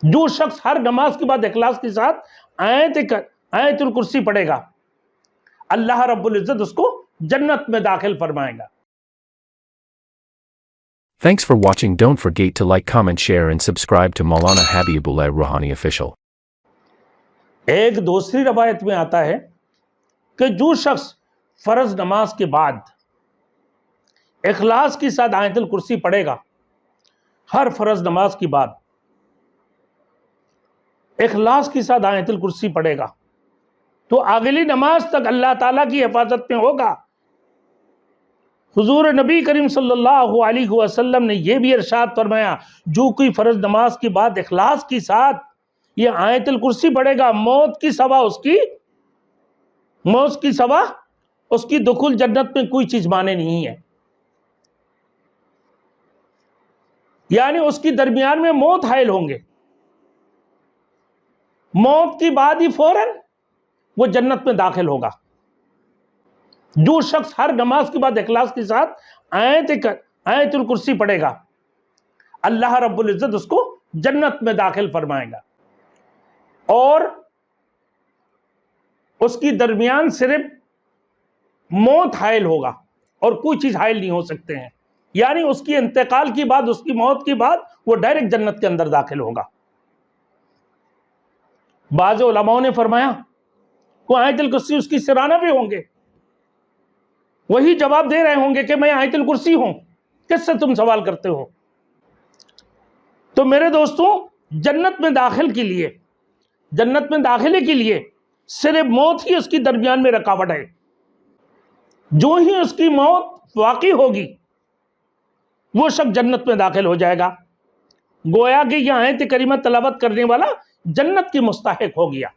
जो शख्स हर नमाज के बाद इखलास के साथ आयतुल कुर्सी पढ़ेगा, अल्लाह रब्बुल इज्जत उसको जन्नत में दाखिल फरमाएगा। Thanks for watching. Don't forget to like, comment, share and subscribe to Maulana Habibullah Ruhani Official. एक दूसरी रवायत में आता है कि जो शख्स फर्ज नमाज के बाद इखलास के साथ आयतुल कुर्सी पढ़ेगा, हर फर्ज नमाज के बाद इखलास के साथ आयतुल कुर्सी पढ़ेगा, तो अगली नमाज तक अल्लाह ताला की हिफाजत में होगा। हुजूर नबी करीम सल्लल्लाहु अलैहि वसल्लम ने यह भी इरशाद फरमाया, जो कोई फर्ज नमाज के बाद इखलास के साथ ये आयतुल कुर्सी पढ़ेगा, मौत की सवा उसकी दुखुल जन्नत में कोई चीज माने नहीं है। यानी उसकी दरमियान में मौत हायल होंगे, मौत के बाद ही फौरन वो जन्नत में दाखिल होगा। जो शख्स हर नमाज के बाद इखलास के साथ आयतुल कुर्सी पढ़ेगा, अल्लाह रब्बुल इज्जत उसको जन्नत में दाखिल फरमाएगा और उसकी दरमियान सिर्फ मौत हायल होगा और कोई चीज हायल नहीं हो सकते हैं। यानी उसकी इंतकाल की बाद, उसकी मौत की बाद वो डायरेक्ट जन्नत के अंदर दाखिल होगा। बाज़ उलमाओं ने फरमाया वो आयतुल कुर्सी उसकी सिराना पे होंगे, वही जवाब दे रहे होंगे कि मैं आयतुल कुर्सी हूं, किससे तुम सवाल करते हो। तो मेरे दोस्तों, जन्नत में दाखिले के लिए सिर्फ मौत ही उसकी दरमियान में रुकावट है। जो ही उसकी मौत वाकई होगी, वो शख्स जन्नत में दाखिल हो जाएगा। गोया कि यह आयत करीमा तलावत करने वाला जन्नत की मुस्तहिक हो गया।